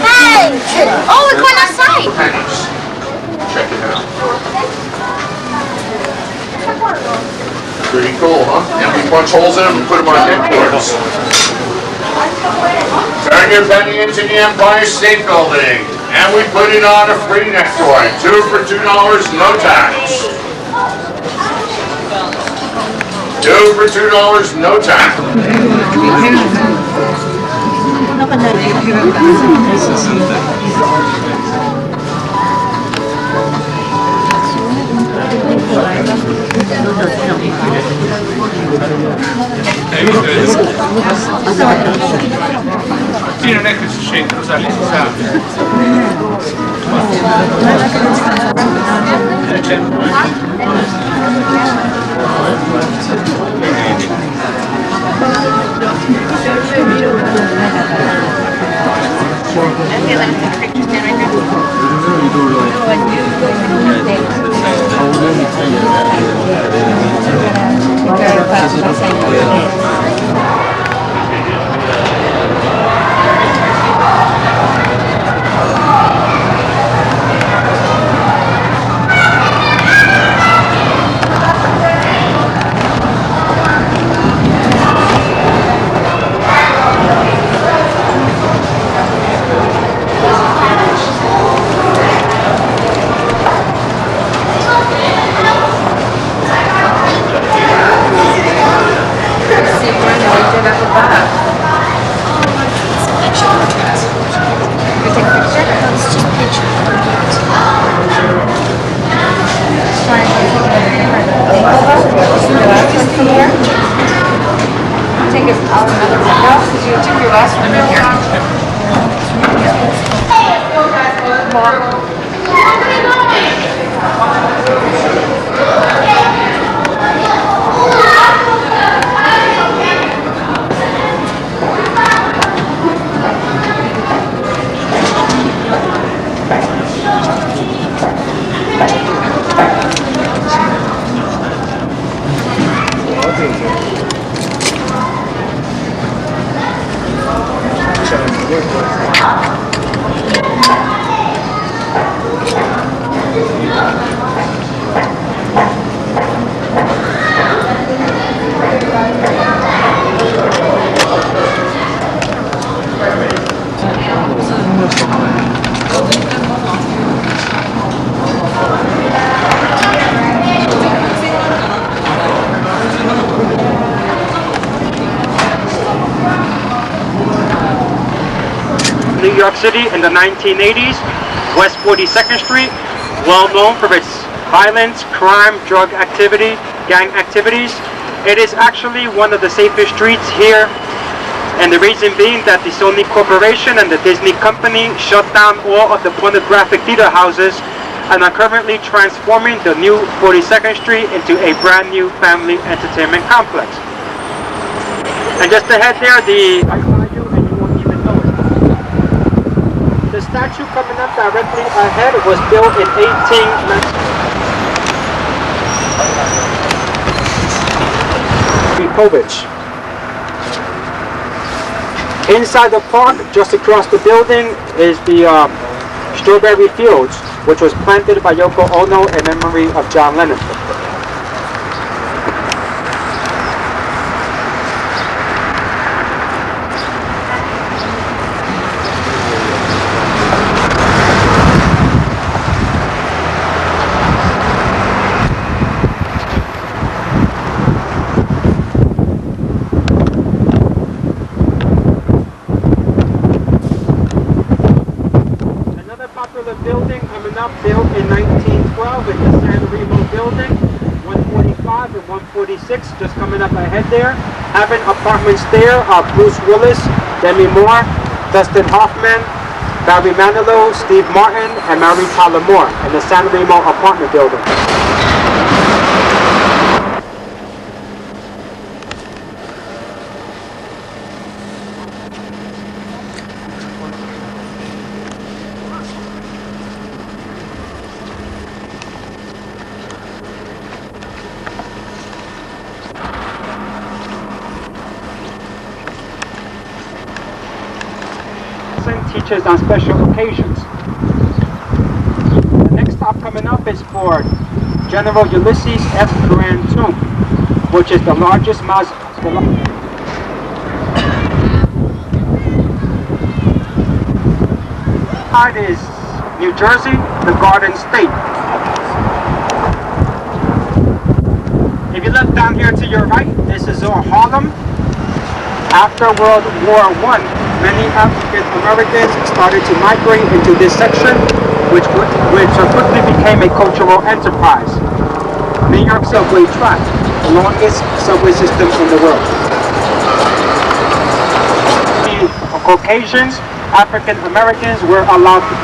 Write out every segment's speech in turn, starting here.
Hey! Oh, we're going outside! Check it out. Pretty cool, huh? And we punch holes in them and put them on headboards. Turn your penny into the Empire State Building. And we put it on a free neck toy. 2 for $2, no tax. 2 for $2, no tax. Sì, non è che si scende, lo sa, lì si sa. Take it out another window because you took your last window out. New York City in the 1980s, West 42nd Street, well known for its violence, crime, drug activity, gang activities. It is actually one of the safest streets here, and the reason being that the Sony Corporation and the Disney Company shut down all of the pornographic theater houses and are currently transforming the new 42nd Street into a brand new family entertainment complex. And just ahead there, the statue coming up directly ahead was built in 1890. Povich. Inside the park, just across the building, is the Strawberry Fields, which was planted by Yoko Ono in memory of John Lennon. Building coming up, built in 1912, is the San Remo building, 145 and 146, just coming up ahead there. Having apartments there are Bruce Willis, Demi Moore, Dustin Hoffman, Barry Manilow, Steve Martin, and Mary Tyler Moore in the San Remo apartment building. features on special occasions. The next stop coming up is for General Ulysses S. Grant Tomb, which is the largest mausoleum. Side is New Jersey, the Garden State. If you look down here to your right, this is Harlem. After World War I, many African Americans started to migrate into this section, which quickly became a cultural enterprise. New York subway track, the longest subway system in the world. Caucasians, African Americans were allowed to.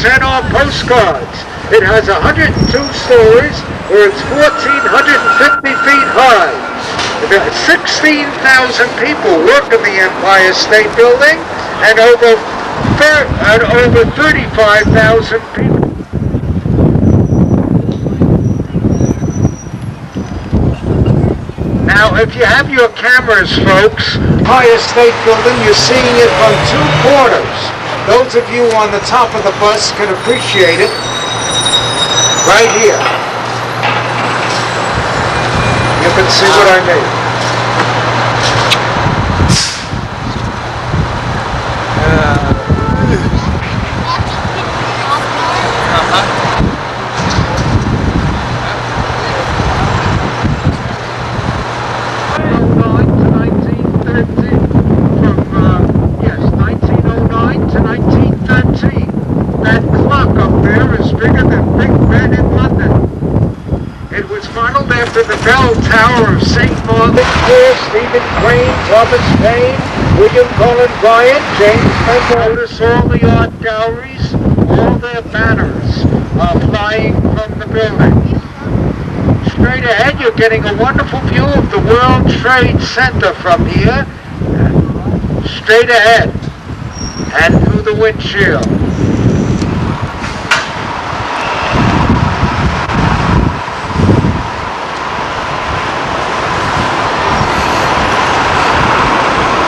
And our postcards. It has 102 stories, or it's 1,450 feet high. 16,000 people work in the Empire State Building, and over 35,000 people. Now, if you have your cameras, folks, Empire State Building, you're seeing it from two corners. Those of you on the top of the bus can appreciate it right here. You can see what I mean. The bell tower of St. Martin, Stephen Crane, Thomas Paine, William Cullen Bryant, James Menzel. Notice all the art galleries, all their banners are flying from the building. Straight ahead, you're getting a wonderful view of the World Trade Center from here. Straight ahead and through the windshield.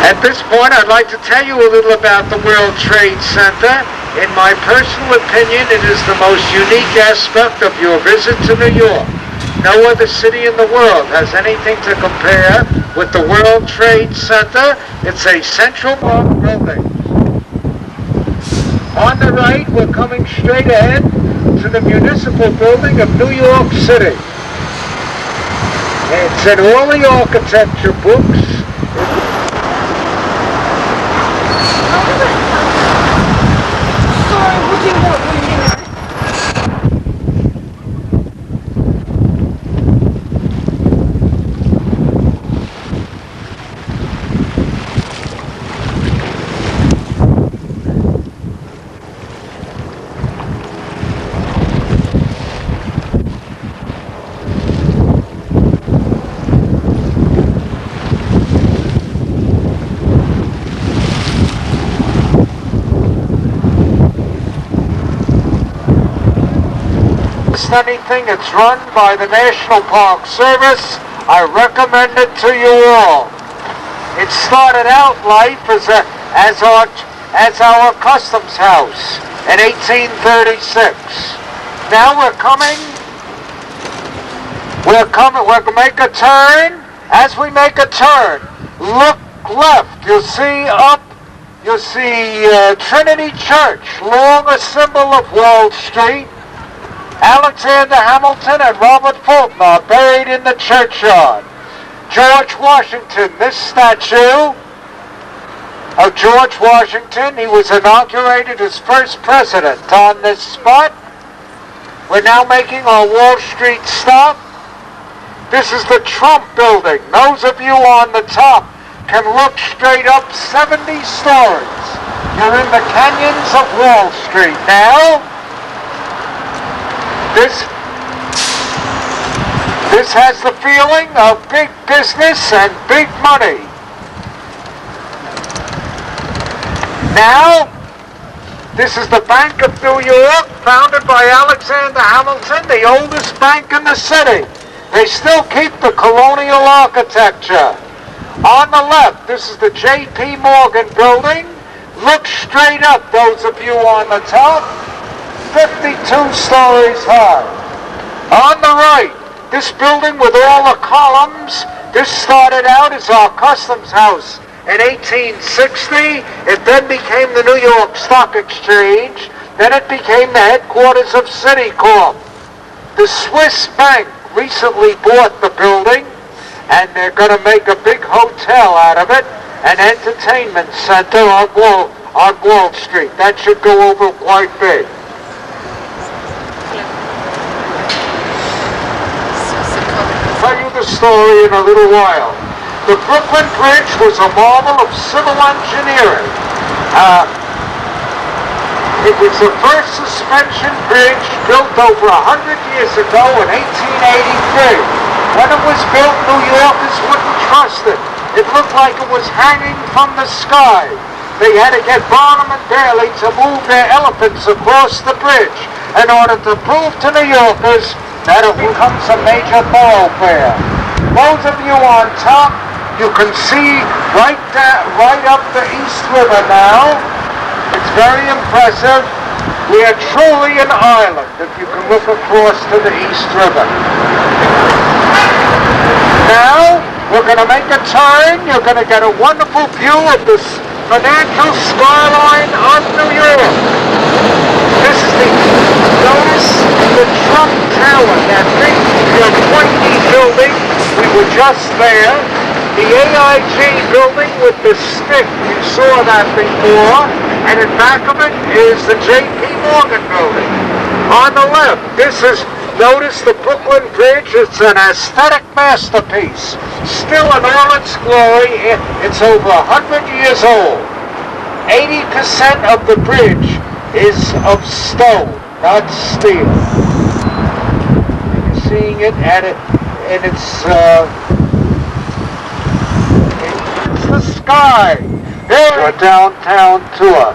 At this point, I'd like to tell you a little about the World Trade Center. In my personal opinion, it is the most unique aspect of your visit to New York. No other city in the world has anything to compare with the World Trade Center. It's a Central Park building. On the right, we're coming straight ahead to the Municipal Building of New York City. It's in all the architecture books. Anything that's run by the National Park Service, I recommend it to you all. It started out life as our customs house in 1836. Now we're going to make a turn As we make a turn, look left. You'll see Trinity Church, long a symbol of Wall Street. Alexander Hamilton and Robert Fulton are buried in the churchyard. George Washington, this statue of George Washington, he was inaugurated as first president on this spot. We're now making our Wall Street stop. This is the Trump building. Those of you on the top can look straight up 70 stories. You're in the canyons of Wall Street now. This has the feeling of big business and big money. Now, this is the Bank of New York, founded by Alexander Hamilton, the oldest bank in the city. They still keep the colonial architecture. On the left, this is the J.P. Morgan building. Look straight up, those of you on the top. 52 stories high. On the right, this building with all the columns, this started out as our customs house in 1860. It then became the New York Stock Exchange. Then it became the headquarters of Citicorp. The Swiss bank recently bought the building, and they're going to make a big hotel out of it, an entertainment center on Wall Street. That should go over quite big. I'll tell you the story in a little while. The Brooklyn Bridge was a marvel of civil engineering. It was the first suspension bridge built over 100 years ago in 1883. When it was built, New Yorkers wouldn't trust it. It looked like it was hanging from the sky. They had to get Barnum and Bailey to move their elephants across the bridge in order to prove to New Yorkers that it becomes a major thoroughfare. Those of you on top, you can see right up the East River now. It's very impressive. We are truly an island if you can look across to the East River. Now, we're going to make a turn. You're going to get a wonderful view of this financial skyline of New York. This is notice the Trump Tower, that big pointy building. We were just there. The AIG building with the stick, you saw that before, and in back of it is the J.P. Morgan building. On the left, notice the Brooklyn Bridge. It's an aesthetic masterpiece. Still in all its glory. It's over 100 years old. 80% of the bridge is of stone, not steel. You're seeing it in its the sky. There's a downtown tour.